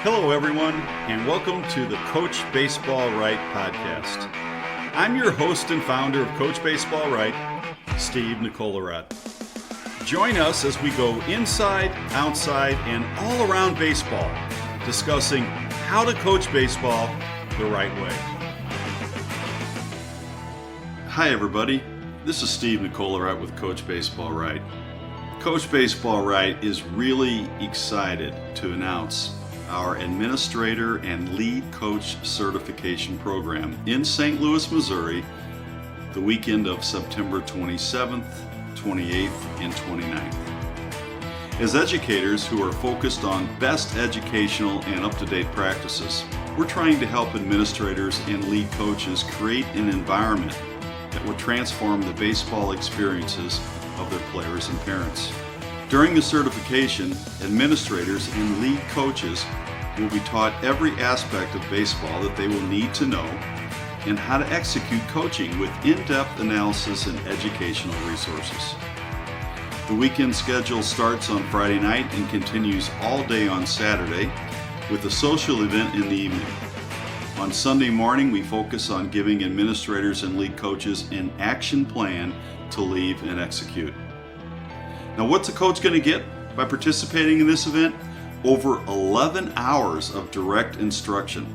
Hello, everyone, and welcome to the Coach Baseball Right podcast. I'm your host and founder of Coach Baseball Right, Steve Nicolarat. Join us as we go inside, outside, and all around baseball, discussing how to coach baseball the right way. Hi, everybody. This is Steve Nicolarat with Coach Baseball Right. Coach Baseball Right is really excited to announce our Administrator and Lead Coach Certification Program in St. Louis, Missouri, the weekend of September 27th, 28th, and 29th. As educators who are focused on best educational and up-to-date practices, we're trying to help administrators and lead coaches create an environment that will transform the baseball experiences of their players and parents. During the certification, administrators and lead coaches will be taught every aspect of baseball that they will need to know and how to execute coaching with in-depth analysis and educational resources. The weekend schedule starts on Friday night and continues all day on Saturday with a social event in the evening. On Sunday morning, we focus on giving administrators and lead coaches an action plan to leave and execute. Now, what's a coach going to get by participating in this event? Over 11 hours of direct instruction.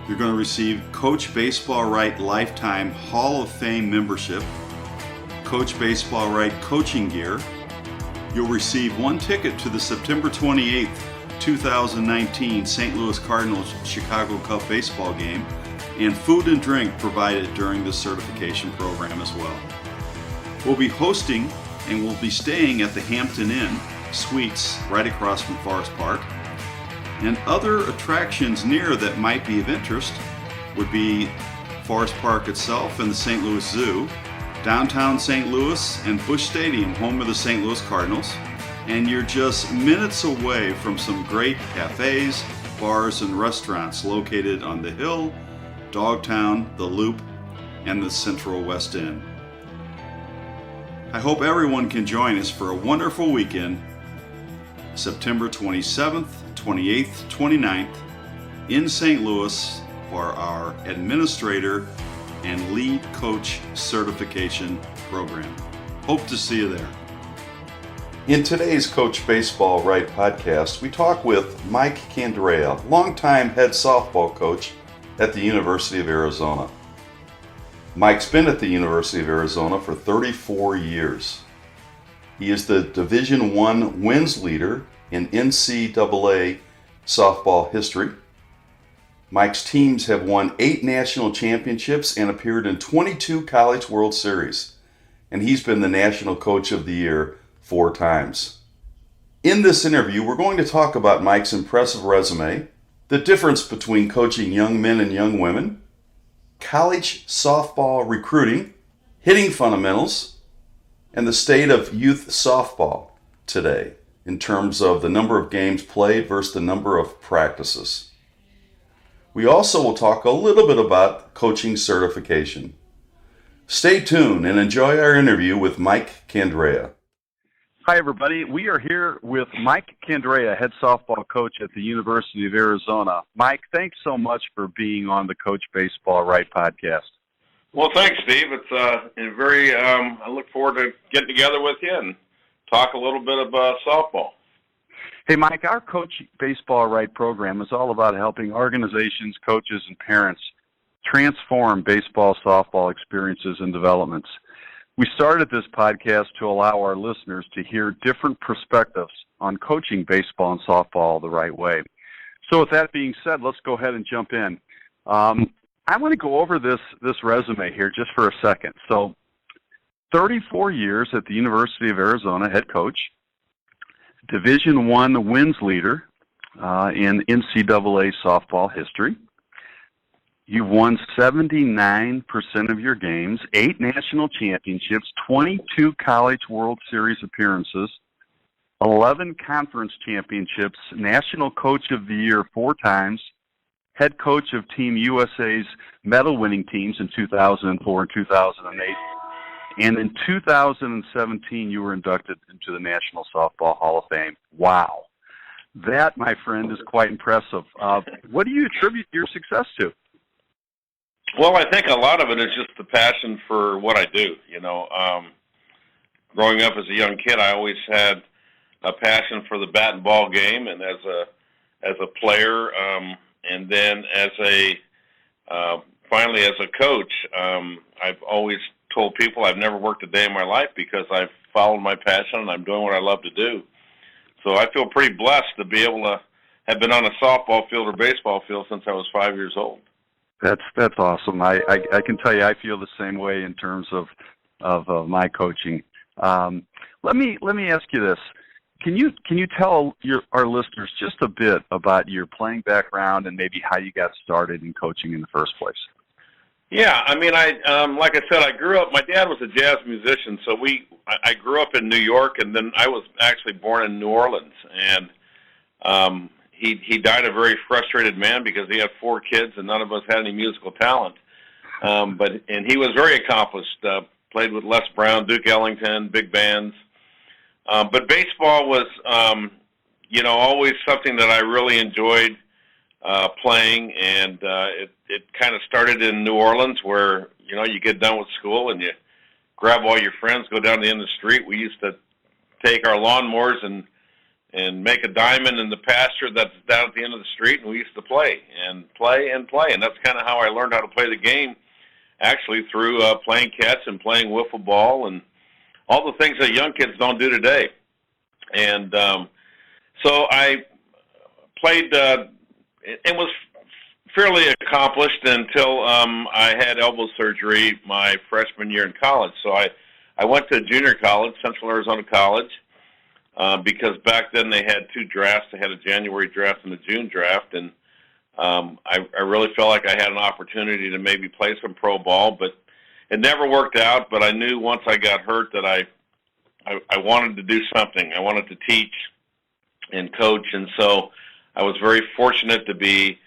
You're going to receive Coach Baseball Right Lifetime Hall of Fame membership, Coach Baseball Right coaching gear. You'll receive one ticket to the September 28th, 2019 St. Louis Cardinals Chicago Cub baseball game, and food and drink provided during the certification program as well. We'll be hosting and we'll be staying at the Hampton Inn Suites right across from Forest Park. And other attractions near that might be of interest would be Forest Park itself and the St. Louis Zoo, downtown St. Louis and Busch Stadium, home of the St. Louis Cardinals. And you're just minutes away from some great cafes, bars, and restaurants located on the Hill, Dogtown, the Loop, and the Central West End. I hope everyone can join us for a wonderful weekend, September 27th, 28th, 29th, in St. Louis for our Administrator and Lead Coach Certification Program. Hope to see you there. In today's Coach Baseball Right podcast, we talk with Mike Candrea, longtime head softball coach at the University of Arizona. Mike's been at the University of Arizona for 34 years. He is the Division I wins leader in NCAA softball history. Mike's teams have won 8 national championships and appeared in 22 College World Series, and he's been the National Coach of the Year 4 times. In this interview, we're going to talk about Mike's impressive resume, the difference between coaching young men and young women, college softball recruiting, hitting fundamentals, and the state of youth softball today in terms of the number of games played versus the number of practices. We also will talk a little bit about coaching certification. Stay tuned and enjoy our interview with Mike Candrea. Hi, everybody. We are here with Mike Candrea, head softball coach at the University of Arizona. Mike, thanks so much for being on the Coach Baseball Right podcast. Well, thanks, Steve. It's I look forward to getting together with you and talk a little bit about softball. Hey, Mike, our Coach Baseball Right program is all about helping organizations, coaches, and parents transform baseball, softball experiences and developments. We started this podcast to allow our listeners to hear different perspectives on coaching baseball and softball the right way. So with that being said, let's go ahead and jump in. I want to go over this resume here just for a second. So 34 years at the University of Arizona, head coach, Division I wins leader in NCAA softball history. You've won 79% of your games, 8 national championships, 22 College World Series appearances, 11 conference championships, National Coach of the Year 4 times, head coach of Team USA's medal-winning teams in 2004 and 2008, and in 2017 you were inducted into the National Softball Hall of Fame. Wow. That, my friend, is quite impressive. What do you attribute your success to? Well, I think a lot of it is just the passion for what I do. Growing up as a young kid, I always had a passion for the bat and ball game, and as a player, and then finally as a coach, I've always told people I've never worked a day in my life because I've followed my passion and I'm doing what I love to do. So I feel pretty blessed to be able to have been on a softball field or baseball field since I was 5 years old. That's awesome. I can tell you I feel the same way in terms of my coaching. Let me ask you this. Can you tell our listeners just a bit about your playing background and maybe how you got started in coaching in the first place? Yeah, I mean, like I said, I grew up. My dad was a jazz musician, so I grew up in New York, and then I was actually born in New Orleans. And he died a very frustrated man because he had 4 kids, and none of us had any musical talent. But he was very accomplished. Played with Les Brown, Duke Ellington, big bands. But baseball was, always something that I really enjoyed playing, and it kind of started in New Orleans where, you get done with school and you grab all your friends, go down to the end of the street. We used to take our lawnmowers and make a diamond in the pasture that's down at the end of the street, and we used to play and play and play. And that's kind of how I learned how to play the game, actually through playing catch and playing wiffle ball and all the things that young kids don't do today. And so I played and was fairly accomplished until I had elbow surgery my freshman year in college. So I went to junior college, Central Arizona College, because back then they had 2 drafts. They had a January draft and a June draft, and I really felt like I had an opportunity to maybe play some pro ball, but it never worked out. But I knew once I got hurt that I wanted to do something. I wanted to teach and coach, and so I was very fortunate to be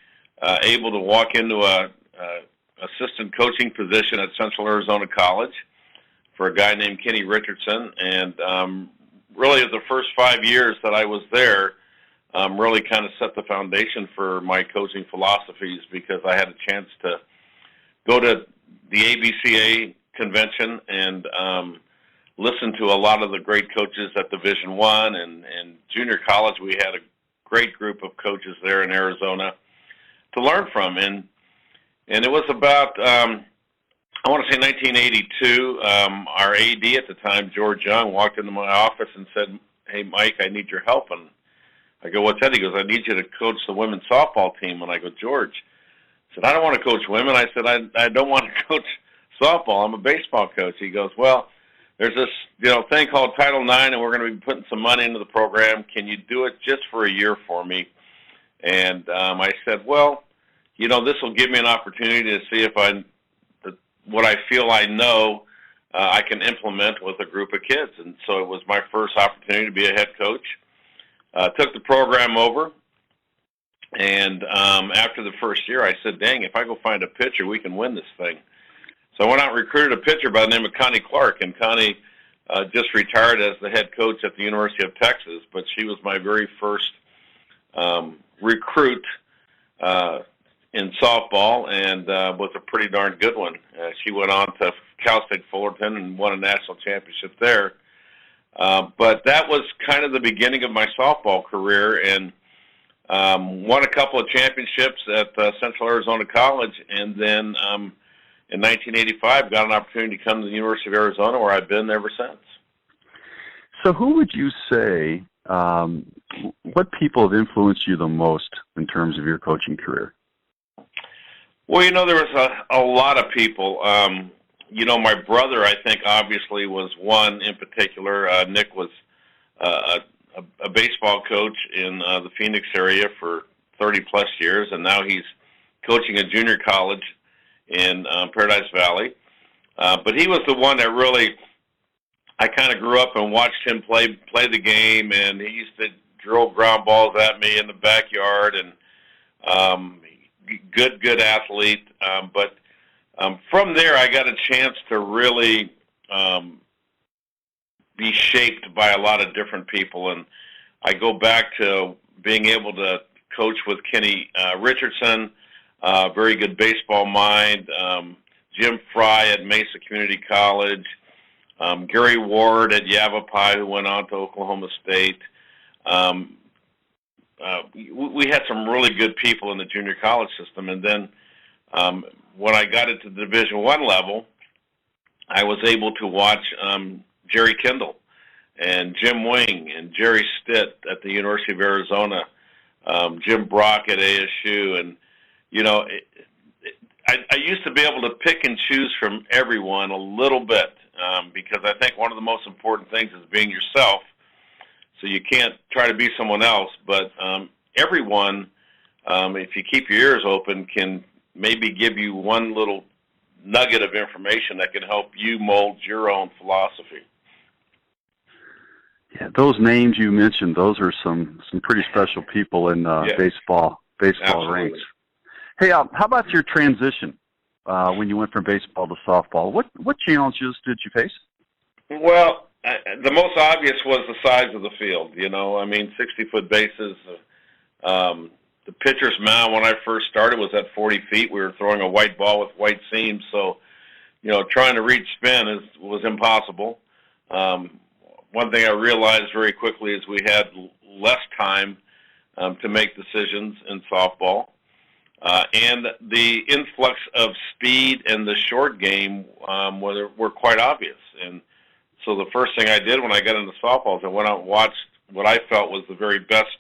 able to walk into a assistant coaching position at Central Arizona College for a guy named Kenny Richardson. And really, the first 5 years that I was there really kind of set the foundation for my coaching philosophies, because I had a chance to go to the ABCA convention and listen to a lot of the great coaches at Division I and junior college. We had a great group of coaches there in Arizona to learn from. And it was about, I want to say 1982, our AD at the time, George Young, walked into my office and said, "Hey, Mike, I need your help." And I go, "What's that?" He goes, "I need you to coach the women's softball team." And I go, "George," I said, "I don't want to coach women." I said, I don't want to coach softball. I'm a baseball coach." He goes, "Well, there's this thing called Title IX, and we're going to be putting some money into the program. Can you do it just for a year for me?" And I said, "Well, this will give me an opportunity to see if what I feel I know I can implement with a group of kids." And so it was my first opportunity to be a head coach. Took the program over, and after the first year, I said, "Dang, if I go find a pitcher, we can win this thing." So I went out and recruited a pitcher by the name of Connie Clark, and Connie just retired as the head coach at the University of Texas, but she was my very first recruit in softball, and was a pretty darn good one. She went on to Cal State Fullerton and won a national championship there. But that was kind of the beginning of my softball career, and won a couple of championships at Central Arizona College, and then in 1985 got an opportunity to come to the University of Arizona, where I've been ever since. So who would you say, what people have influenced you the most in terms of your coaching career? Well, there was a lot of people. My brother, I think, obviously was one in particular. Nick was a baseball coach in the Phoenix area for 30-plus years, and now he's coaching a junior college in Paradise Valley. But he was the one that really, I kind of grew up and watched him play the game, and he used to drill ground balls at me in the backyard, and good athlete. But from there, I got a chance to really be shaped by a lot of different people. And I go back to being able to coach with Kenny Richardson, very good baseball mind, Jim Fry at Mesa Community College, Gary Ward at Yavapai, who went on to Oklahoma State. We had some really good people in the junior college system, and then when I got into the Division I level, I was able to watch Jerry Kendall and Jim Wing and Jerry Stitt at the University of Arizona, Jim Brock at ASU, and I used to be able to pick and choose from everyone a little bit because I think one of the most important things is being yourself. So you can't try to be someone else, but everyone, if you keep your ears open, can maybe give you one little nugget of information that can help you mold your own philosophy. Yeah, those names you mentioned, those are some pretty special people in baseball Absolutely. ranks. Hey, how about your transition when you went from baseball to softball? What challenges did you face? Well, the most obvious was the size of the field. 60-foot bases. The pitcher's mound when I first started was at 40 feet. We were throwing a white ball with white seams, so trying to reach spin was impossible. One thing I realized very quickly is we had less time to make decisions in softball, and the influx of speed and the short game were quite obvious. And so the first thing I did when I got into softball is I went out and watched what I felt was the very best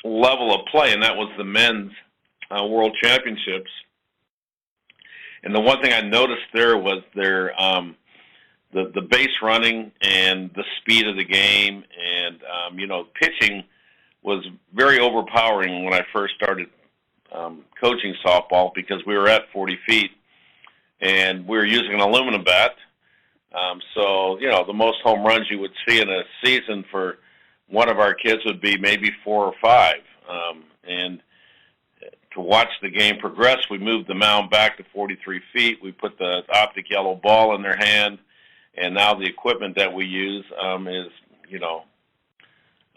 level of play, and that was the men's World Championships. And the one thing I noticed there was their the base running and the speed of the game, and pitching was very overpowering when I first started coaching softball because we were at 40 feet and we were using an aluminum bat. So the most home runs you would see in a season for one of our kids would be maybe 4 or 5. And to watch the game progress, we moved the mound back to 43 feet. We put the optic yellow ball in their hand, and now the equipment that we use is,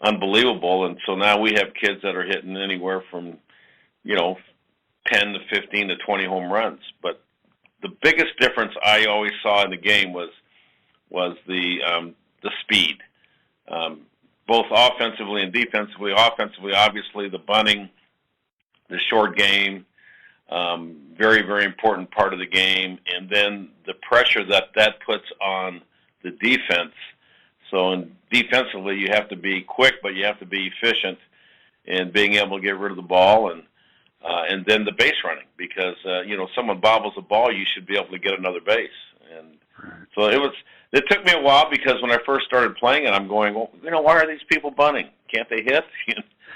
unbelievable. And so now we have kids that are hitting anywhere from, 10 to 15 to 20 home runs. But the biggest difference I always saw in the game was the speed. Both offensively and defensively. Offensively, obviously, the bunting, the short game, very, very important part of the game, and then the pressure that puts on the defense. So defensively, you have to be quick, but you have to be efficient in being able to get rid of the ball, and then the base running, because someone bobbles the ball, you should be able to get another base. And so it took me a while because when I first started playing it, I'm going, well, why are these people bunting? Can't they hit?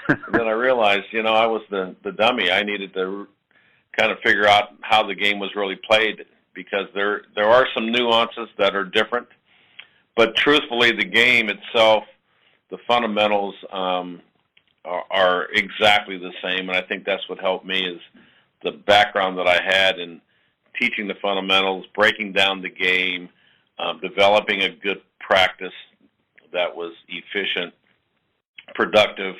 And then I realized, I was the dummy. I needed to kind of figure out how the game was really played because there are some nuances that are different. But truthfully, the game itself, the fundamentals are exactly the same. And I think that's what helped me is the background that I had in teaching the fundamentals, breaking down the game, developing a good practice that was efficient, productive,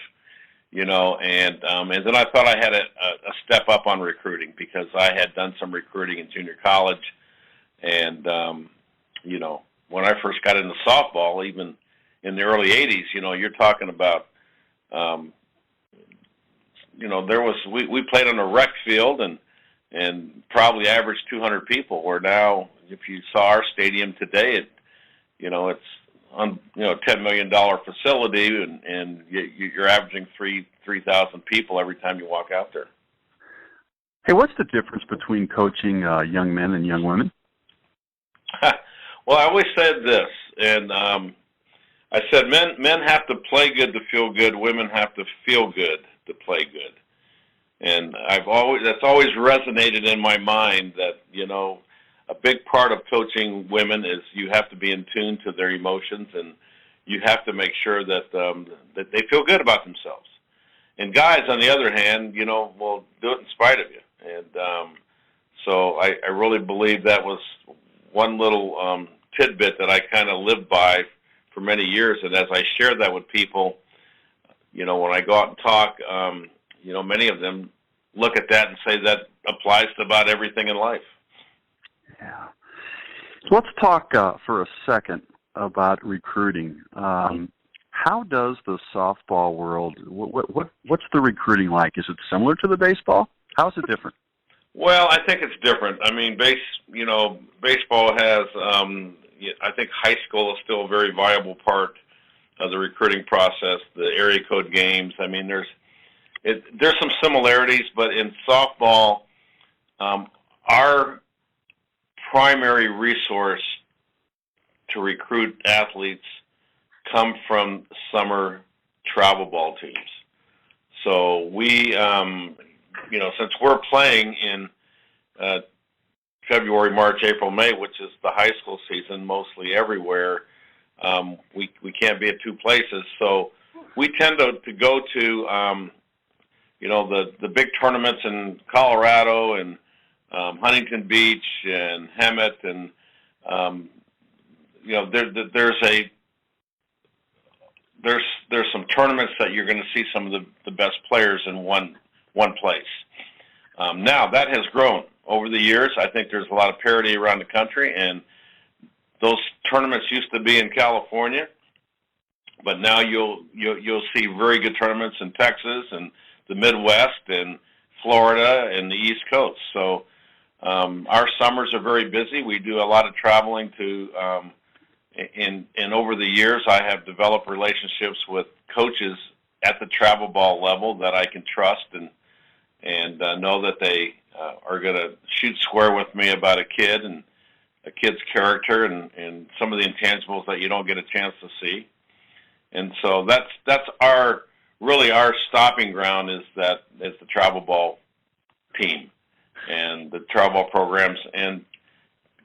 and then I thought I had a step up on recruiting because I had done some recruiting in junior college, and when I first got into softball, even in the early '80s, you're talking about, we played on a rec field and probably averaged 200 people. Where now, if you saw our stadium today, it's $10 million facility, and you're averaging 3,000 people every time you walk out there. Hey, what's the difference between coaching young men and young women? Well, I always said this, and I said men have to play good to feel good. Women have to feel good to play good. And that's always resonated in my mind that, a big part of coaching women is you have to be in tune to their emotions, and you have to make sure that that they feel good about themselves. And guys, on the other hand, will do it in spite of you. And so I really believe that was one little tidbit that I kind of lived by for many years. And as I shared that with people, when I go out and talk, many of them look at that and say that applies to about everything in life. Yeah. So let's talk for a second about recruiting. How does the softball world? What's the recruiting like? Is it similar to the baseball? How is it different? Well, I think it's different. I mean, baseball has. I think high school is still a very viable part of the recruiting process. The area code games. I mean, there's some similarities, but in softball, our primary resource to recruit athletes come from summer travel ball teams. So we, since we're playing in February, March, April, May, which is the high school season mostly everywhere, we can't be at two places. So we tend to go to, the big tournaments in Colorado and Huntington Beach and Hemet, and there's some tournaments that you're going to see some of the best players in one place. Now that has grown over the years. I think there's a lot of parity around the country, and those tournaments used to be in California, but now you'll see very good tournaments in Texas and the Midwest and Florida and the East Coast. So our summers are very busy. We do a lot of traveling to. And over the years, I have developed relationships with coaches at the travel ball level that I can trust and know that they are going to shoot square with me about a kid and a kid's character and some of the intangibles that you don't get a chance to see. And so that's our stopping ground is the travel ball team and the travel ball programs. And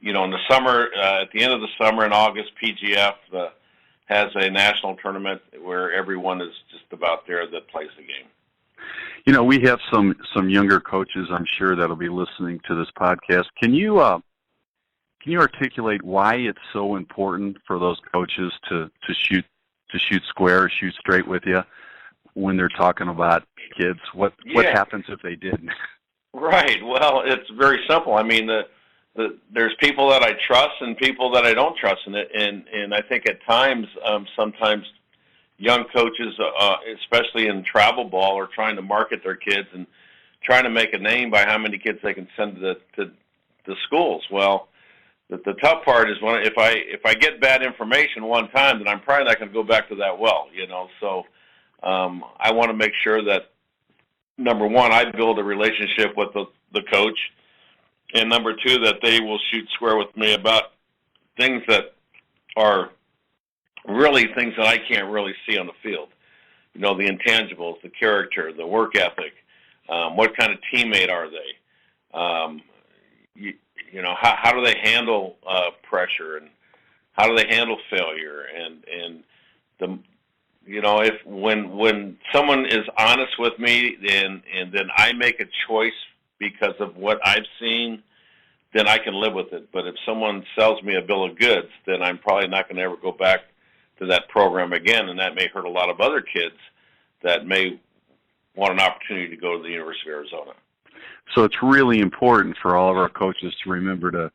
in the summer, at the end of the summer in August, PGF has a national tournament where everyone is just about there that plays the game. We have some younger coaches, I'm sure, that'll be listening to this podcast. Can you articulate why it's so important for those coaches to shoot square, or shoot straight with you when they're talking about kids? What happens if they didn't? Right. Well, it's very simple. I mean, there's people that I trust and people that I don't trust in it, and I think at times, sometimes young coaches, especially in travel ball, are trying to market their kids and trying to make a name by how many kids they can send to schools. Well, the tough part is if I get bad information one time, then I'm probably not going to go back to that well. So I want to make sure that, number one, I build a relationship with the coach. And number two, that they will shoot square with me about things that are really things that I can't really see on the field. The intangibles, the character, the work ethic, what kind of teammate are they? How do they handle pressure, and how do they handle failure? And if when someone is honest with me, and then I make a choice because of what I've seen, then I can live with it. But if someone sells me a bill of goods, then I'm probably not going to ever go back to that program again, and that may hurt a lot of other kids that may want an opportunity to go to the University of Arizona. So it's really important for all of our coaches to remember to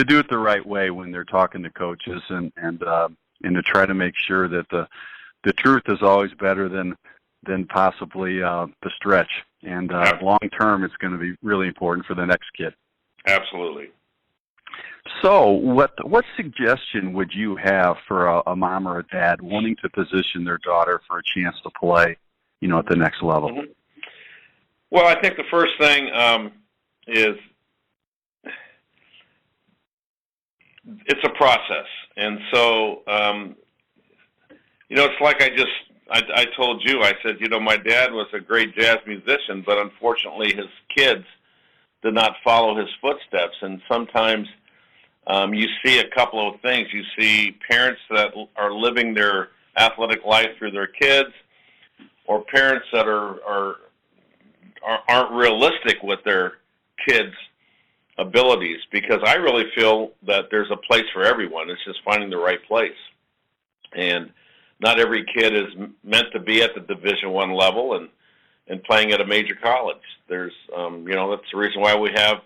do it the right way when they're talking to coaches, and to try to make sure that the truth is always better than possibly the stretch. And long term, it's going to be really important for the next kid. Absolutely. So, what suggestion would you have for a mom or a dad wanting to position their daughter for a chance to play, at the next level? Mm-hmm. Well, I think the first thing is it's a process, and so it's like I told you, I said, my dad was a great jazz musician, but unfortunately his kids did not follow his footsteps. And sometimes you see a couple of things. You see parents that are living their athletic life through their kids, or parents that aren't realistic with their kids' abilities, because I really feel that there's a place for everyone. It's just finding the right place. And not every kid is meant to be at the Division I level and playing at a major college. There's, that's the reason why we have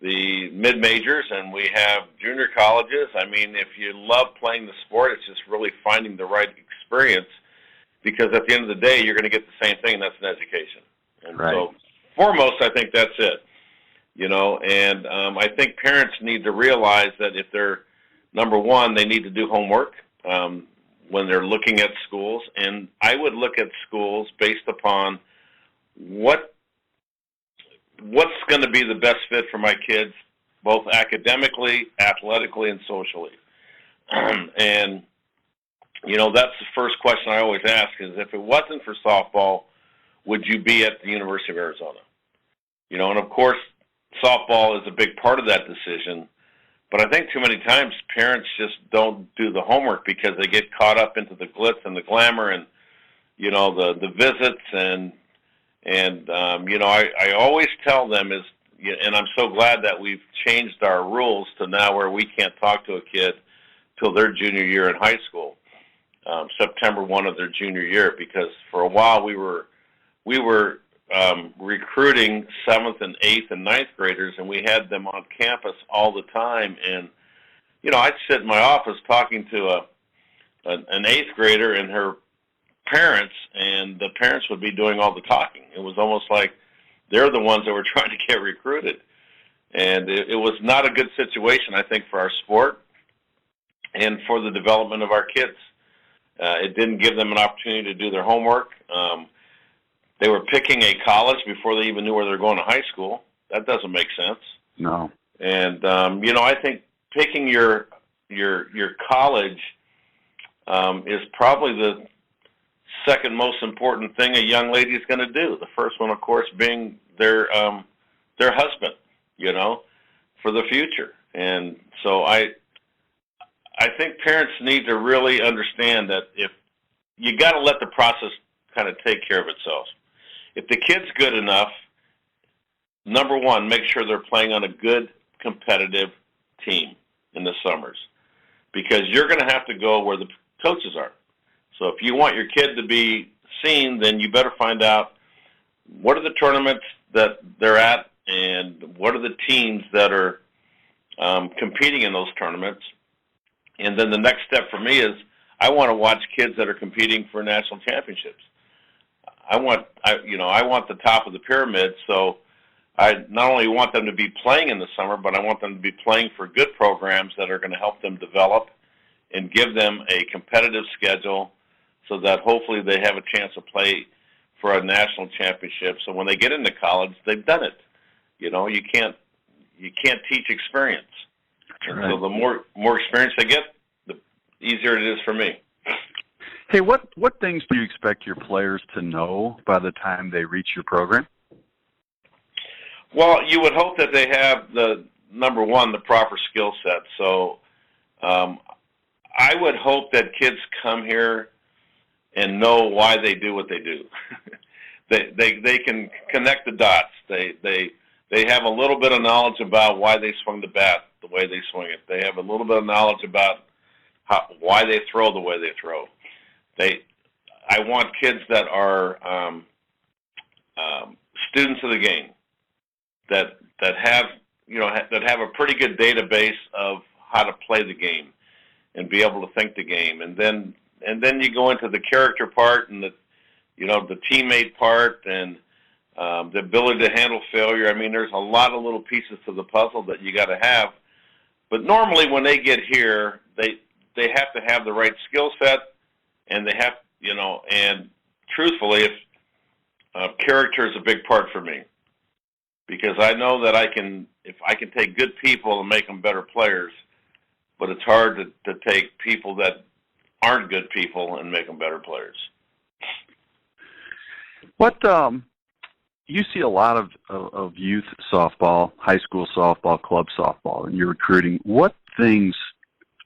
the mid-majors and we have junior colleges. I mean, if you love playing the sport, it's just really finding the right experience, because at the end of the day, you're going to get the same thing, and that's an education. And right. So foremost, I think that's it. And I think parents need to realize that if they're, number one, they need to do homework when they're looking at schools. And I would look at schools based upon what's going to be the best fit for my kids, both academically, athletically, and socially. And, that's the first question I always ask is, if it wasn't for softball, would you be at the University of Arizona? And of course, softball is a big part of that decision. But I think too many times parents just don't do the homework because they get caught up into the glitz and the glamour and, the visits I always tell them is, and I'm so glad that we've changed our rules to now where we can't talk to a kid till their junior year in high school, September 1 of their junior year, because for a while we were recruiting 7th and 8th and 9th graders, and we had them on campus all the time. And, I'd sit in my office talking to an 8th grader and her parents, and the parents would be doing all the talking. It was almost like they're the ones that were trying to get recruited. And it was not a good situation, I think, for our sport and for the development of our kids. It didn't give them an opportunity to do their homework. They were picking a college before they even knew where they were going to high school. That doesn't make sense. No. And I think picking your college is probably the second most important thing a young lady is going to do. The first one, of course, being their husband, for the future. And so I think parents need to really understand that if you got to let the process kind of take care of itself. If the kid's good enough, number one, make sure they're playing on a good competitive team in the summers, because you're going to have to go where the coaches are. So if you want your kid to be seen, then you better find out what are the tournaments that they're at and what are the teams that are competing in those tournaments. And then the next step for me is I want to watch kids that are competing for national championships. I want the top of the pyramid, so I not only want them to be playing in the summer, but I want them to be playing for good programs that are going to help them develop and give them a competitive schedule so that hopefully they have a chance to play for a national championship. So when they get into college, they've done it. You can't teach experience. Right. So the more experience they get, the easier it is for me. Hey, what things do you expect your players to know by the time they reach your program? Well, you would hope that they have the proper skill set. So I would hope that kids come here and know why they do what they do. they can connect the dots. They have a little bit of knowledge about why they swing the bat the way they swing it. They have a little bit of knowledge about why they throw the way they throw. I want kids that are students of the game, that have a pretty good database of how to play the game and be able to think the game, and then you go into the character part and the teammate part and the ability to handle failure. I mean, there's a lot of little pieces to the puzzle that you got to have. But normally when they get here, they have to have the right skill set, and they have, and truthfully, if character is a big part for me, because I know that if I can take good people and make them better players, but it's hard to take people that aren't good people and make them better players. What you see a lot of youth softball, high school softball, club softball, and you're recruiting. What things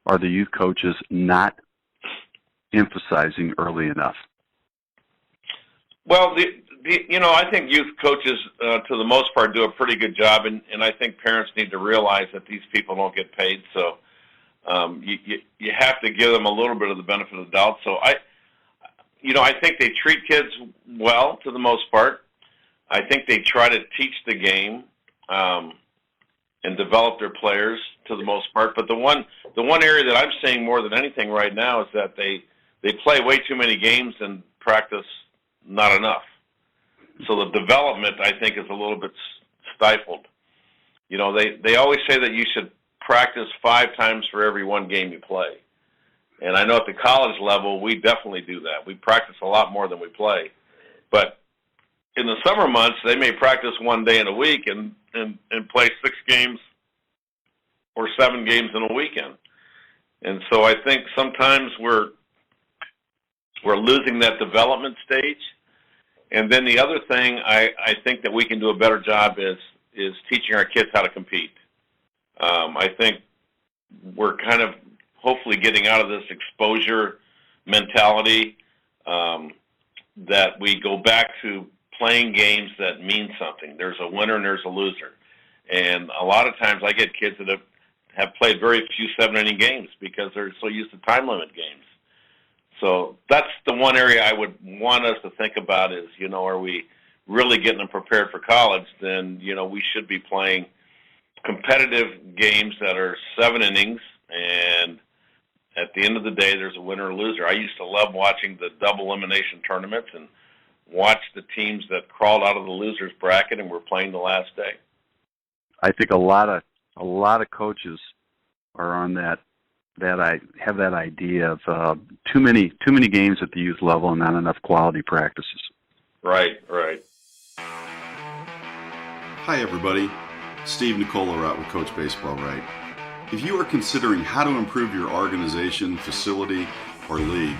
are the youth coaches not emphasizing early enough? Well, I think youth coaches, to the most part, do a pretty good job, and I think parents need to realize that these people don't get paid, so you have to give them a little bit of the benefit of the doubt. So I think they treat kids well to the most part. I think they try to teach the game and develop their players to the most part. But the one area that I'm seeing more than anything right now is that they play way too many games and practice not enough. So the development, I think, is a little bit stifled. They always say that you should practice 5 times for every one game you play. And I know at the college level, we definitely do that. We practice a lot more than we play. But in the summer months, they may practice 1 day in a week and play 6 games or 7 games in a weekend. And so I think sometimes we're losing that development stage. And then the other thing I think that we can do a better job is teaching our kids how to compete. I think we're kind of hopefully getting out of this exposure mentality, that we go back to playing games that mean something. There's a winner and there's a loser. And a lot of times I get kids that have played very few 7-inning games because they're so used to time limit games. So that's the one area I would want us to think about is, are we really getting them prepared for college? Then, we should be playing competitive games that are 7 innings, and at the end of the day, there's a winner or loser. I used to love watching the double elimination tournaments and watch the teams that crawled out of the losers bracket and were playing the last day. I think a lot of coaches are on that I have that idea of too many games at the youth level and not enough quality practices. Right. Hi, everybody. Steve Nicola with Coach Baseball Right. If you are considering how to improve your organization, facility, or league,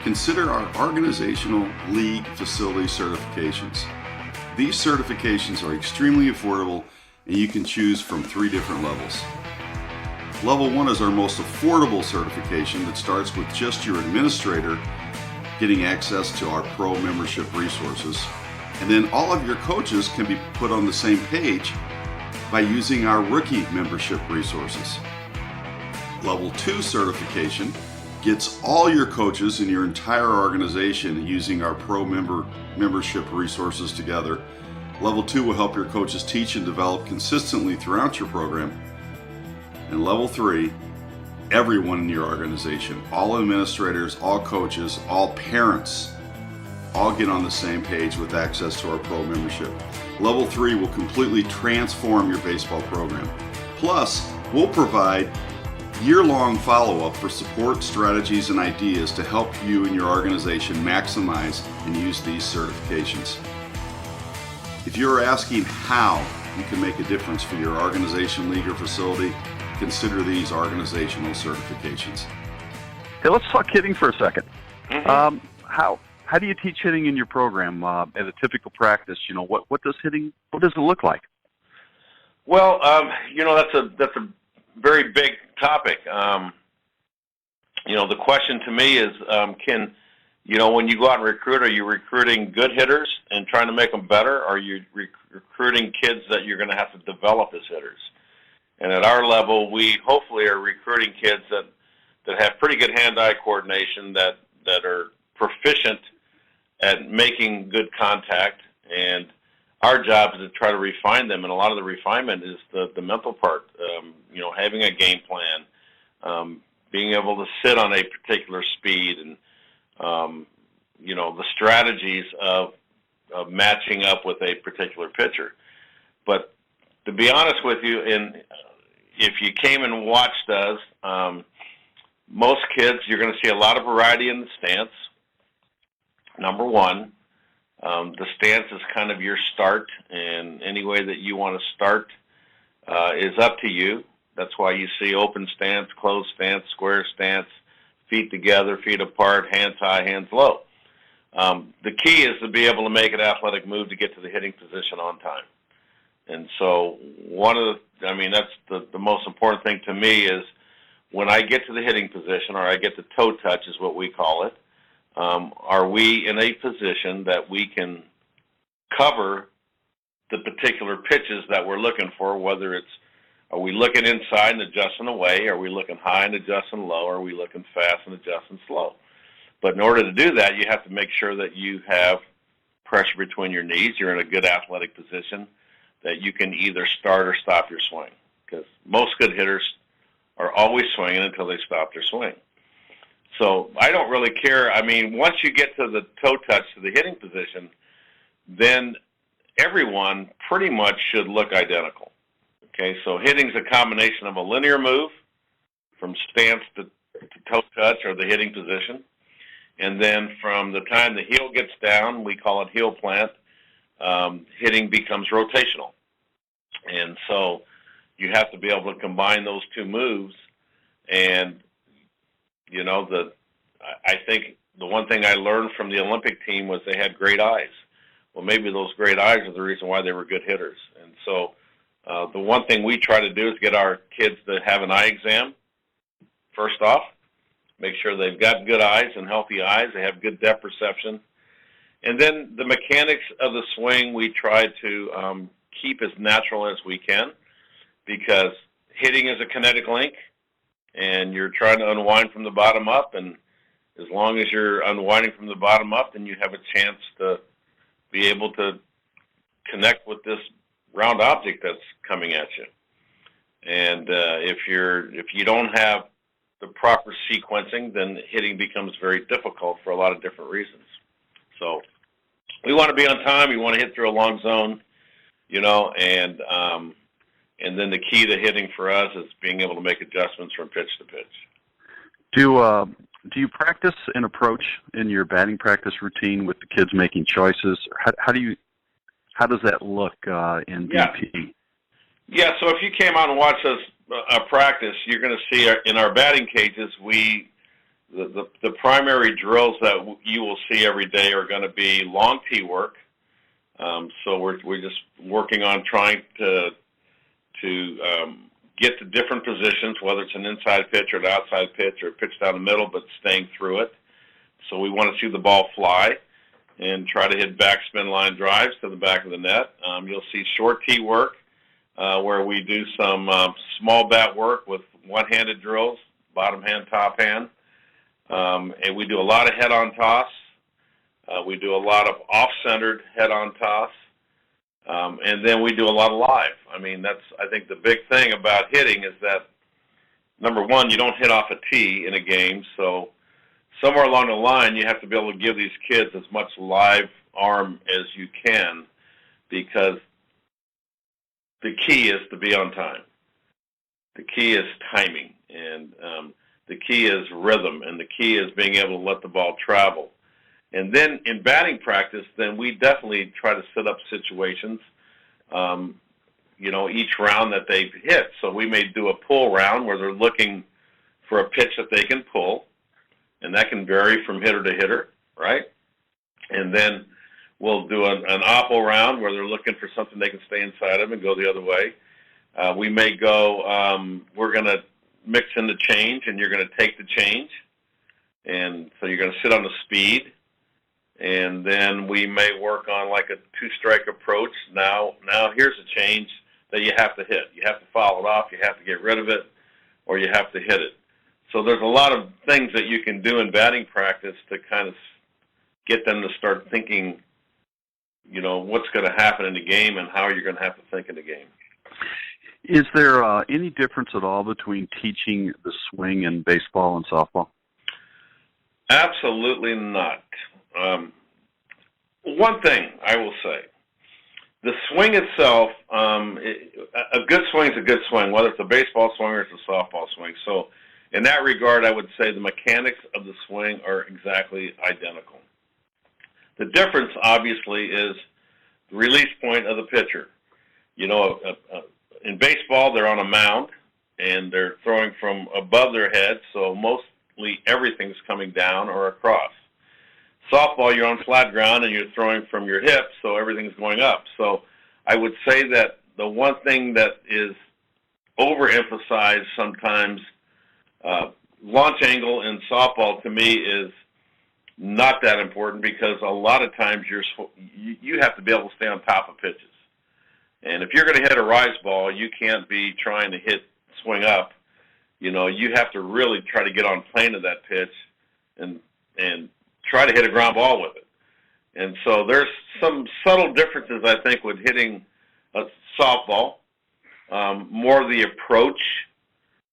consider our organizational league facility certifications. These certifications are extremely affordable, and you can choose from 3 different levels. Level 1 is our most affordable certification that starts with just your administrator getting access to our pro membership resources. And then all of your coaches can be put on the same page by using our rookie membership resources. Level 2 certification gets all your coaches in your entire organization using our pro membership resources together. Level 2 will help your coaches teach and develop consistently throughout your program. And level 3, everyone in your organization, all administrators, all coaches, all parents, all get on the same page with access to our pro membership. Level 3 will completely transform your baseball program. Plus, we'll provide year-long follow-up for support, strategies, and ideas to help you and your organization maximize and use these certifications. If you're asking how you can make a difference for your organization, league, or facility, consider these organizational certifications. Hey, let's talk hitting for a second. Mm-hmm. How do you teach hitting in your program at a typical practice? What does it look like? Well, that's a very big topic. The question to me is, when you go out and recruit, are you recruiting good hitters and trying to make them better, or are you recruiting kids that you're going to have to develop as hitters? And at our level, we hopefully are recruiting kids that have pretty good hand-eye coordination, that are proficient at making good contact, and our job is to try to refine them, and a lot of the refinement is the mental part, having a game plan, being able to sit on a particular speed, and, the strategies of matching up with a particular pitcher. But to be honest with you, if you came and watched us, most kids, you're going to see a lot of variety in the stance. Number one, the stance is kind of your start, and any way that you want to start is up to you. That's why you see open stance, closed stance, square stance, feet together, feet apart, hands high, hands low. The key is to be able to make an athletic move to get to the hitting position on time. And so that's the most important thing to me is when I get to the hitting position, or I get the toe touch is what we call it, are we in a position that we can cover the particular pitches that we're looking for, whether it's, are we looking inside and adjusting away, are we looking high and adjusting low, are we looking fast and adjusting slow? But in order to do that, you have to make sure that you have pressure between your knees, you're in a good athletic position, that you can either start or stop your swing. Because most good hitters are always swinging until they stop their swing. So I don't really care. I mean, once you get to the toe touch to the hitting position, then everyone pretty much should look identical. Okay, so hitting's a combination of a linear move from stance to toe touch or the hitting position. And then from the time the heel gets down, we call it heel plant, hitting becomes rotational. And so you have to be able to combine those two moves. And, you know, I think the one thing I learned from the Olympic team was they had great eyes. Well, maybe those great eyes are the reason why they were good hitters. And so the one thing we try to do is get our kids to have an eye exam, first off. Make sure they've got good eyes and healthy eyes. They have good depth perception. And then the mechanics of the swing we try to keep as natural as we can, because hitting is a kinetic link, and you're trying to unwind from the bottom up. And as long as you're unwinding from the bottom up, then you have a chance to be able to connect with this round object that's coming at you. And if you don't have the proper sequencing, then hitting becomes very difficult for a lot of different reasons. So we want to be on time. We want to hit through a long zone, you know, and then the key to hitting for us is being able to make adjustments from pitch to pitch. Do you practice an approach in your batting practice routine with the kids making choices? How does that look in BP? Yeah, so if you came out and watched us practice, you're going to see in our batting cages, the primary drills that you will see every day are going to be long tee work. So we're just working on trying to get to different positions, whether it's an inside pitch or an outside pitch or a pitch down the middle, but staying through it. So we want to see the ball fly and try to hit backspin line drives to the back of the net. You'll see short tee work, where we do some small bat work with one-handed drills, bottom hand, top hand. And we do a lot of head-on toss. We do a lot of off-centered head-on toss. And then we do a lot of live. I mean, I think the big thing about hitting is that, number one, you don't hit off a tee in a game. So somewhere along the line, you have to be able to give these kids as much live arm as you can, because the key is to be on time. The key is timing, and the key is rhythm, and the key is being able to let the ball travel. And then in batting practice, then we definitely try to set up situations, you know, each round that they hit. So we may do a pull round where they're looking for a pitch that they can pull, and that can vary from hitter to hitter, right? And then we'll do an oppo round where they're looking for something they can stay inside of and go the other way. We may go, we're going to mix in the change, and you're going to take the change. And so you're going to sit on the speed. And then we may work on like a two-strike approach. Now here's a change that you have to hit. You have to foul it off, you have to get rid of it, or you have to hit it. So there's a lot of things that you can do in batting practice to kind of get them to start thinking, you know, what's going to happen in the game and how you're going to have to think in the game. Is there any difference at all between teaching the swing in baseball and softball? Absolutely not. One thing I will say, the swing itself, a good swing is a good swing, whether it's a baseball swing or it's a softball swing. So in that regard, I would say the mechanics of the swing are exactly identical. The difference, obviously, is the release point of the pitcher. You know, in baseball, they're on a mound, and they're throwing from above their head, so mostly everything's coming down or across. Softball, you're on flat ground, and you're throwing from your hips, so everything's going up. So I would say that the one thing that is overemphasized sometimes, launch angle in softball to me is not that important, because a lot of times you have to be able to stay on top of pitches. And if you're going to hit a rise ball, you can't be trying to swing up. You know, you have to really try to get on plane of that pitch and try to hit a ground ball with it. And so there's some subtle differences, I think, with hitting a softball, more the approach,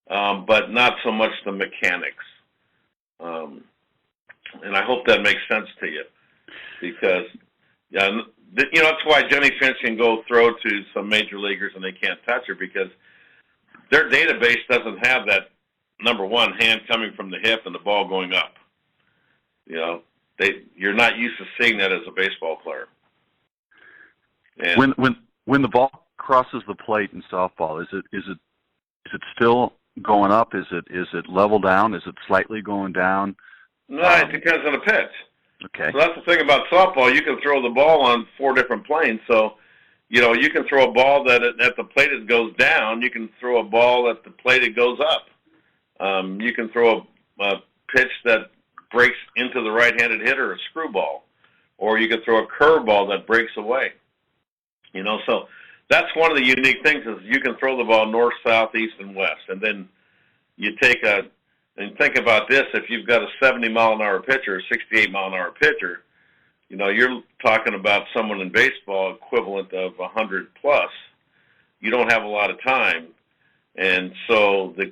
but not so much the mechanics. And I hope that makes sense to you, because that's why Jenny Finch can go throw to some major leaguers and they can't touch her, because their database doesn't have that, number one, hand coming from the hip and the ball going up. You're not used to seeing that as a baseball player. And when the ball crosses the plate in softball, is it still going up? Is it level down? Is it slightly going down? No, it depends on the pitch. Okay. So that's the thing about softball. You can throw the ball on 4 different planes. So, you can throw a ball that at the plate it goes down. You can throw a ball at the plate it goes up. You can throw a pitch that breaks into the right-handed hitter, a screwball, or you can throw a curveball that breaks away. So that's one of the unique things, is you can throw the ball north, south, east, and west, and then you take and think about this: if you've got a 70-mile-an-hour pitcher, a 68-mile-an-hour pitcher, you're talking about someone in baseball equivalent of 100 plus. You don't have a lot of time, and so the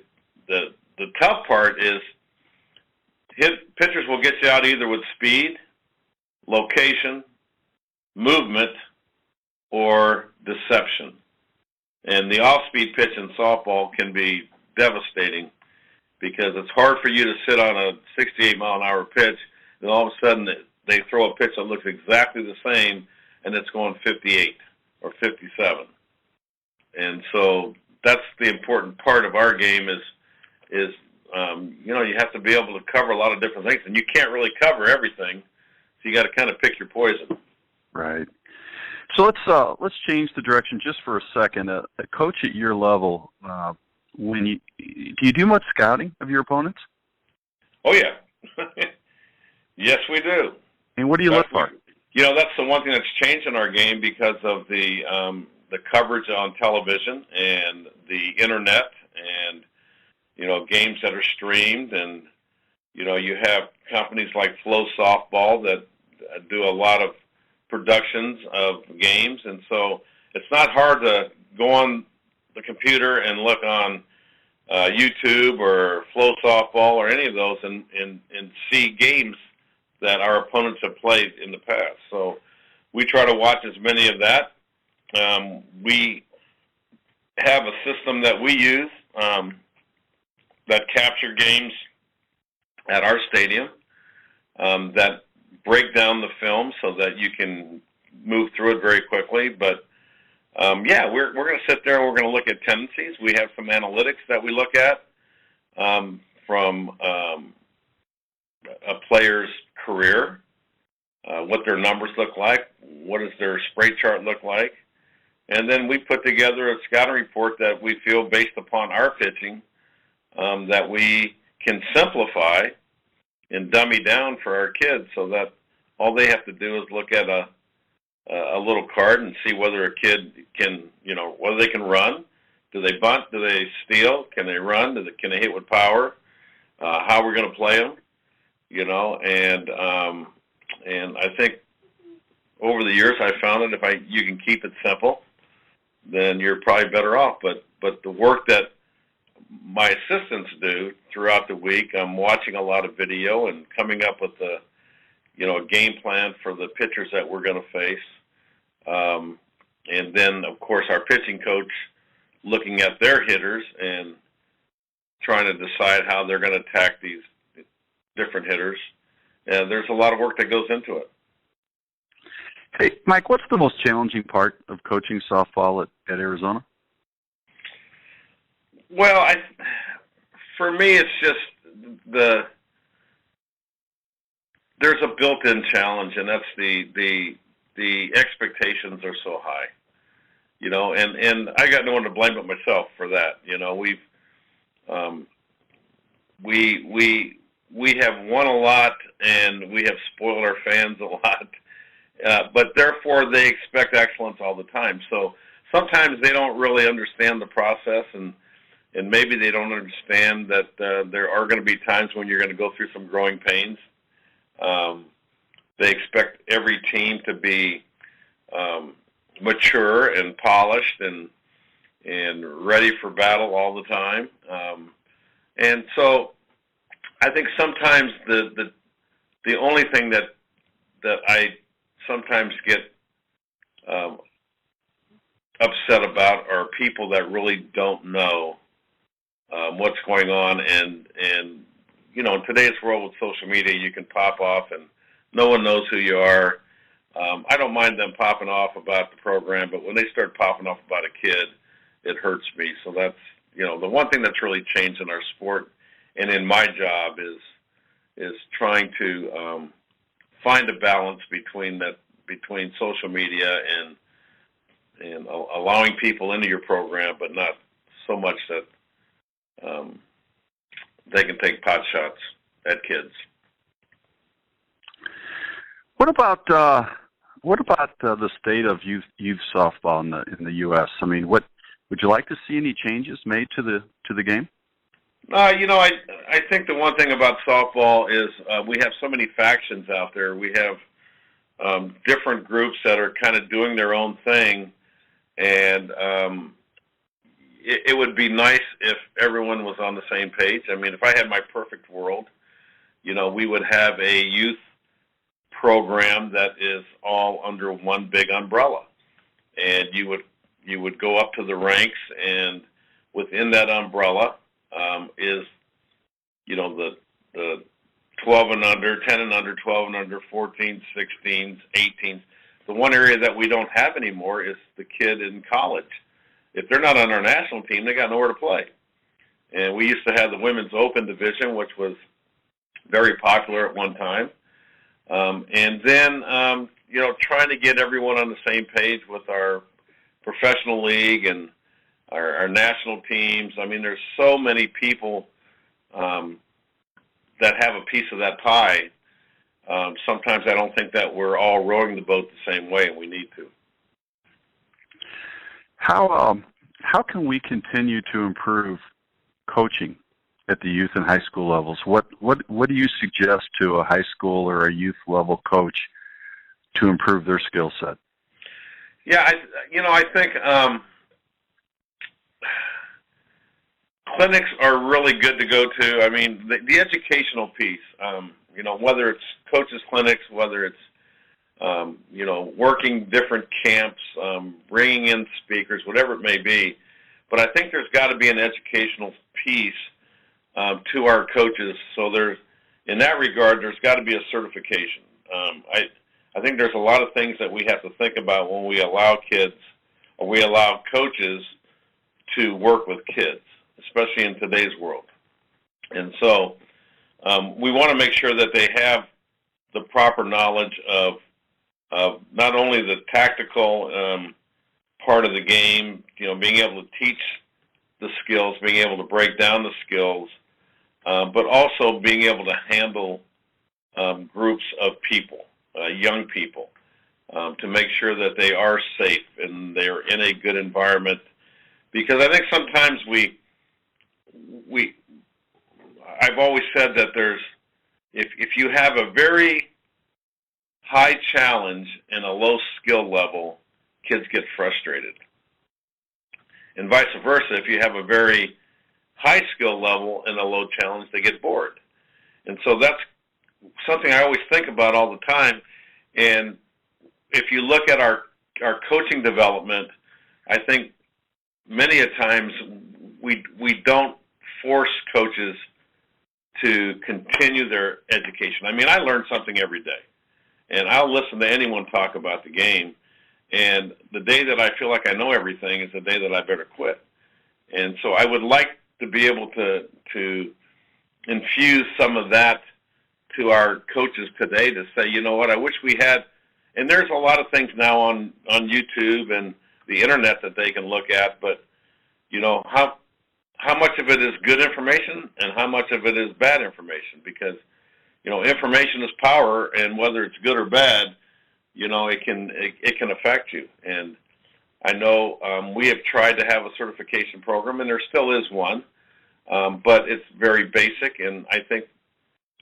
tough part is pitchers will get you out either with speed, location, movement, or deception. And the off-speed pitch in softball can be devastating, because it's hard for you to sit on a 68-mile-an-hour pitch, and all of a sudden they throw a pitch that looks exactly the same, and it's going 58 or 57. And so that's the important part of our game is you have to be able to cover a lot of different things, and you can't really cover everything, so you got to kind of pick your poison. Right. So let's change the direction just for a second. A coach at your level, do you do much scouting of your opponents? Oh yeah, yes we do. And what do you look for? That's the one thing that's changed in our game because of the coverage on television and the internet, and games that are streamed, and you have companies like Flow Softball that do a lot of productions of games, and so it's not hard to go on the computer and look on YouTube or Flow Softball or any of those and see games that our opponents have played in the past. So we try to watch as many of that. We have a system that we use that capture games at our stadium that break down the film so that you can move through it very quickly. But we're going to sit there and we're going to look at tendencies. We have some analytics that we look at from a player's career, what their numbers look like, what does their spray chart look like, and then we put together a scouting report that we feel, based upon our pitching, that we can simplify and dummy down for our kids, so that all they have to do is look at a little card and see whether a kid can, whether they can run, do they bunt, do they steal, can they run, can they hit with power, how we're going to play them, and I think over the years I found that if you can keep it simple, then you're probably better off. But the work that my assistants do throughout the week, I'm watching a lot of video and coming up with a game plan for the pitchers that we're going to face. And then, of course, our pitching coach looking at their hitters and trying to decide how they're going to attack these different hitters. And there's a lot of work that goes into it. Hey, Mike, what's the most challenging part of coaching softball at Arizona? Well, for me, it's just there's a built-in challenge, and that's the expectations are so high, and I got no one to blame but myself for that. We have won a lot, and we have spoiled our fans a lot, but therefore they expect excellence all the time. So sometimes they don't really understand the process, and maybe they don't understand that there are going to be times when you're going to go through some growing pains. They expect every team to be mature and polished and ready for battle all the time. And so I think sometimes the only thing that I sometimes get upset about are people that really don't know what's going on, and you know, in today's world with social media, you can pop off and no one knows who you are. I don't mind them popping off about the program, but when they start popping off about a kid, it hurts me. So that's, you know, the one thing that's really changed in our sport and in my job is trying to find a balance between social media and allowing people into your program, but not so much that they can take pot shots at kids. What about the state of youth softball in the U.S.? I mean, would you like to see any changes made to the game? You know, I think the one thing about softball is we have so many factions out there. We have different groups that are kind of doing their own thing, and it would be nice if everyone was on the same page. I mean, if I had my perfect world, you know, we would have a youth program that is all under one big umbrella, and you would go up to the ranks, and within that umbrella is, you know, the 12 and under, 10 and under, 12 and under, 14s, 16s, 18s. The one area that we don't have anymore is the kid in college. If they're not on our national team, they got nowhere to play. And we used to have the women's open division, which was very popular at one time. And then, you know, trying to get everyone on the same page with our professional league and our national teams. I mean, there's so many people that have a piece of that pie. Sometimes I don't think that we're all rowing the boat the same way, and we need to. How can we continue to improve coaching at the youth and high school levels? What do you suggest to a high school or a youth level coach to improve their skill set? Yeah, I think clinics are really good to go to. I mean, the educational piece, you know, whether it's coaches' clinics, whether it's you know, working different camps, bringing in speakers, whatever it may be. But I think there's got to be an educational piece to our coaches. So in that regard, there's got to be a certification. I think there's a lot of things that we have to think about when we allow kids or we allow coaches to work with kids, especially in today's world. And so we want to make sure that they have the proper knowledge of not only the tactical part of the game, you know, being able to teach the skills, being able to break down the skills, but also being able to handle groups of people, young people, to make sure that they are safe and they are in a good environment. Because I think sometimes I've always said that if you have a very high challenge and a low skill level, kids get frustrated. And vice versa, if you have a very high skill level and a low challenge, they get bored. And so that's something I always think about all the time. And if you look at our coaching development, I think many a times we don't force coaches to continue their education. I mean, I learn something every day. And I'll listen to anyone talk about the game. And the day that I feel like I know everything is the day that I better quit. And so I would like to be able to infuse some of that to our coaches today to say, you know what, I wish we had, and there's a lot of things now on YouTube and the internet that they can look at, but, you know, how much of it is good information and how much of it is bad information? Because, you know, information is power, and whether it's good or bad, you know, it can affect you. And I know we have tried to have a certification program, and there still is one, but it's very basic, and I think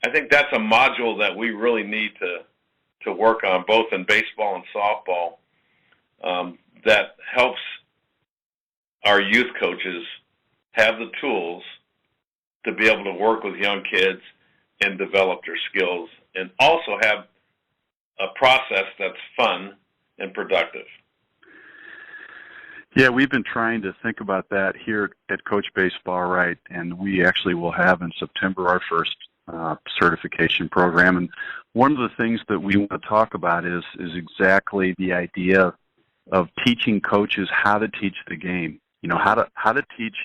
I think that's a module that we really need to work on, both in baseball and softball, that helps our youth coaches have the tools to be able to work with young kids and develop their skills, and also have a process that's fun and productive. Yeah, we've been trying to think about that here at Coach Baseball Right, and we actually will have in September our first certification program. And one of the things that we want to talk about is exactly the idea of teaching coaches how to teach the game. You know, how to teach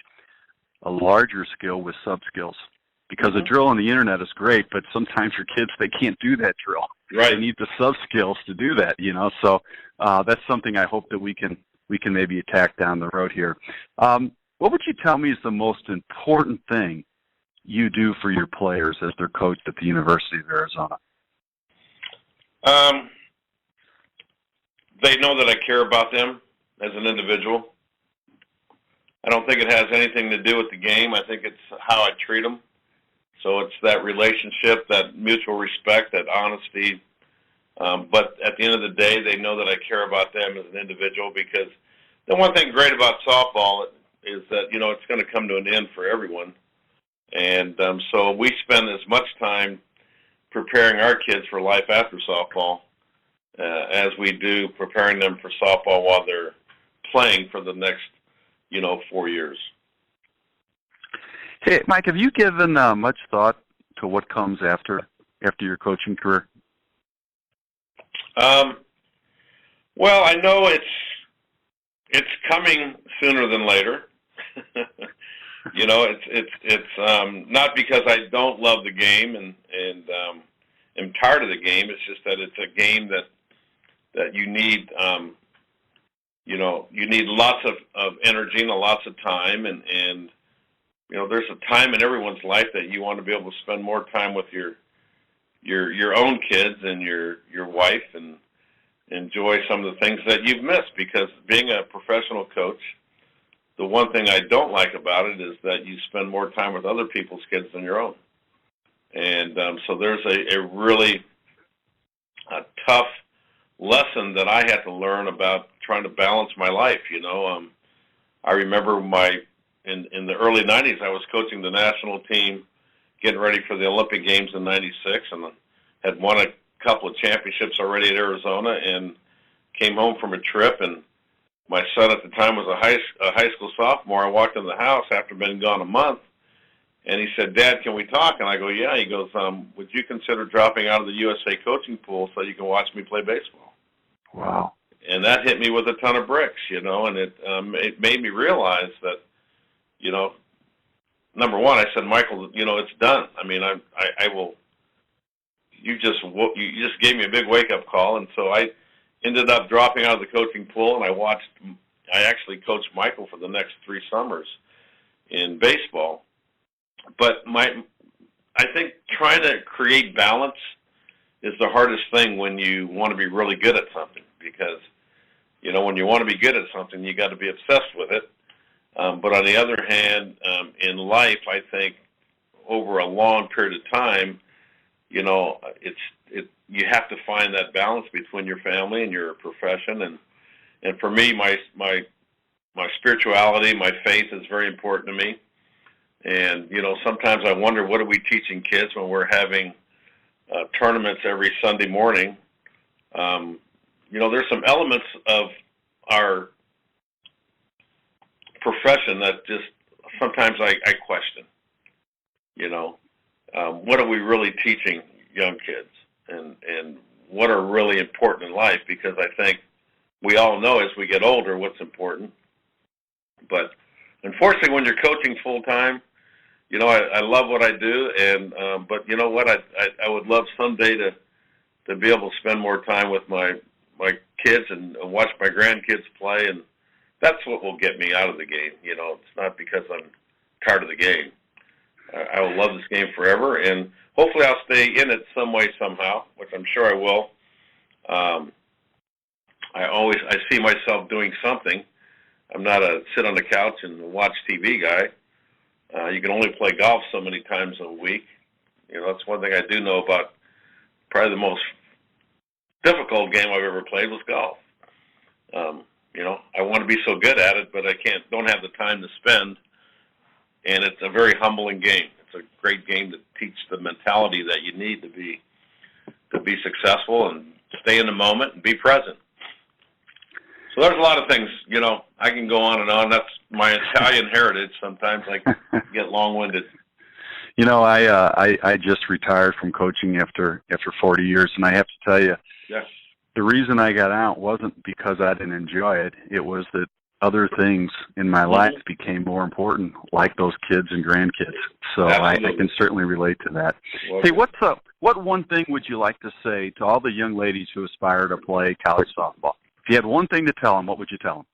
a larger skill with sub-skills. Because a drill on the internet is great, but sometimes your kids, they can't do that drill. Right. They need the sub-skills to do that, you know. So that's something I hope that we can maybe attack down the road here. What would you tell me is the most important thing you do for your players as they're coached at the University of Arizona? They know that I care about them as an individual. I don't think it has anything to do with the game. I think it's how I treat them. So it's that relationship, that mutual respect, that honesty. But at the end of the day, they know that I care about them as an individual, because the one thing great about softball is that, you know, it's going to come to an end for everyone. And so we spend as much time preparing our kids for life after softball as we do preparing them for softball while they're playing for the next, 4 years. Hey, Mike, have you given much thought to what comes after your coaching career? Well, I know it's coming sooner than later. It's not because I don't love the game and am tired of the game. It's just that it's a game that you need. You need lots of energy and lots of time, and there's a time in everyone's life that you want to be able to spend more time with your own kids and your wife, and enjoy some of the things that you've missed. Because being a professional coach, the one thing I don't like about it is that you spend more time with other people's kids than your own. And so there's a really tough lesson that I had to learn about trying to balance my life. I remember in the early 90s, I was coaching the national team, getting ready for the Olympic Games in '96, and had won a couple of championships already at Arizona, and came home from a trip, and my son at the time was a high school sophomore. I walked in the house after being gone a month, and he said, "Dad, can we talk?" And I go, "Yeah." He goes, "Would you consider dropping out of the USA coaching pool so you can watch me play baseball?" Wow. And that hit me with a ton of bricks, and it made me realize that, number one, I said, "Michael, it's done. I mean, I will. You just gave me a big wake-up call." And so I ended up dropping out of the coaching pool, and I actually coached Michael for the next 3 summers in baseball. But I think trying to create balance is the hardest thing when you want to be really good at something, because, when you want to be good at something, you got to be obsessed with it. But on the other hand, in life, I think over a long period of time, you have to find that balance between your family and your profession. And for me, my spirituality, my faith is very important to me. And, sometimes I wonder, what are we teaching kids when we're having tournaments every Sunday morning? There's some elements of our profession that just sometimes I question. What are we really teaching young kids, and what are really important in life? Because I think we all know as we get older what's important. But unfortunately, when you're coaching full time, I love what I do, and but you know what, I would love someday to be able to spend more time with my kids and watch my grandkids play, and that's what will get me out of the game. It's not because I'm tired of the game. I will love this game forever, and hopefully I'll stay in it some way, somehow, which I'm sure I will. I see myself doing something. I'm not a sit on the couch and watch TV guy. You can only play golf so many times a week, That's one thing I do know about. Probably the most difficult game I've ever played was golf. I want to be so good at it, but I don't have the time to spend. And it's a very humbling game. It's a great game to teach the mentality that you need to be successful and stay in the moment and be present. So there's a lot of things, I can go on and on. That's my Italian heritage. Sometimes I get long-winded. I just retired from coaching after 40 years, and I have to tell you, yeah. The reason I got out wasn't because I didn't enjoy it. It was that other things in my life became more important, like those kids and grandkids. So I can certainly relate to that. Well, hey, what one thing would you like to say to all the young ladies who aspire to play college softball? If you had one thing to tell them, what would you tell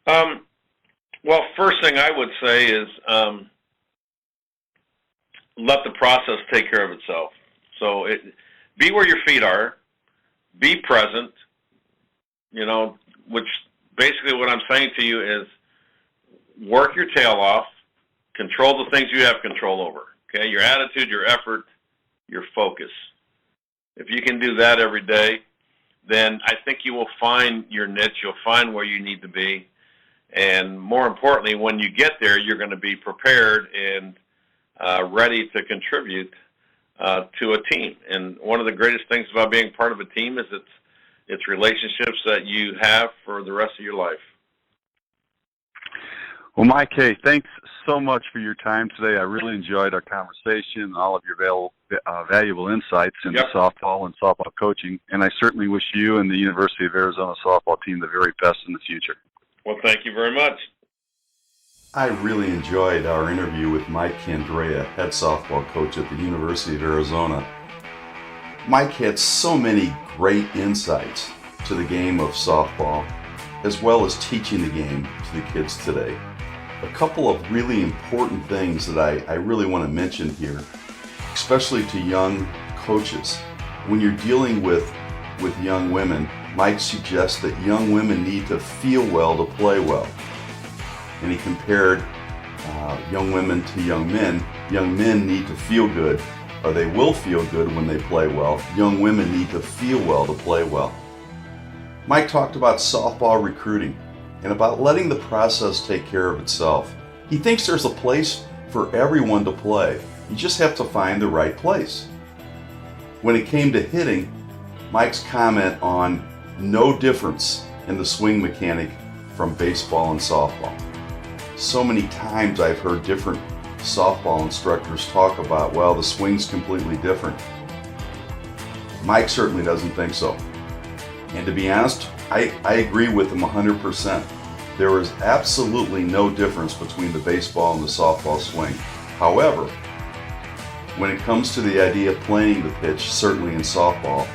them? Well, first thing I would say is let the process take care of itself. So be where your feet are, be present, which basically what I'm saying to you is work your tail off, control the things you have control over, okay? Your attitude, your effort, your focus. If you can do that every day, then I think you will find your niche, you'll find where you need to be, and more importantly, when you get there, you're going to be prepared and ready to contribute to a team. And one of the greatest things about being part of a team is it's relationships that you have for the rest of your life. Well, Mike, hey, thanks so much for your time today. I really enjoyed our conversation and all of your valuable insights into softball and softball coaching, and I certainly wish you and the University of Arizona softball team the very best in the future. Well, thank you very much. I really enjoyed our interview with Mike Candrea, head softball coach at the University of Arizona. Mike had so many great insights to the game of softball, as well as teaching the game to the kids today. A couple of really important things that I really want to mention here, especially to young coaches. When you're dealing with young women, Mike suggests that young women need to feel well to play well. And he compared young women to young men. Young men need to feel good, or they will feel good when they play well. Young women need to feel well to play well. Mike talked about softball recruiting and about letting the process take care of itself. He thinks there's a place for everyone to play. You just have to find the right place. When it came to hitting, Mike's comment on no difference in the swing mechanic from baseball and softball. So many times I've heard different softball instructors talk about, well, the swing's completely different. Mike certainly doesn't think so. And to be honest, I agree with him 100%. There is absolutely no difference between the baseball and the softball swing. However, when it comes to the idea of playing the pitch, certainly in softball,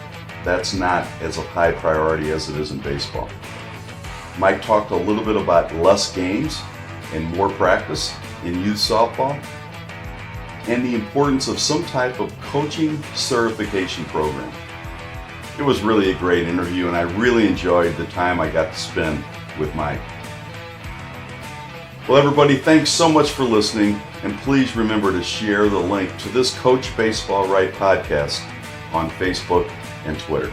that's not as a high priority as it is in baseball. Mike talked a little bit about less games and more practice in youth softball, and the importance of some type of coaching certification program. It was really a great interview, and I really enjoyed the time I got to spend with Mike. Well, everybody, thanks so much for listening, and please remember to share the link to this Coach Baseball Right podcast on Facebook and Twitter.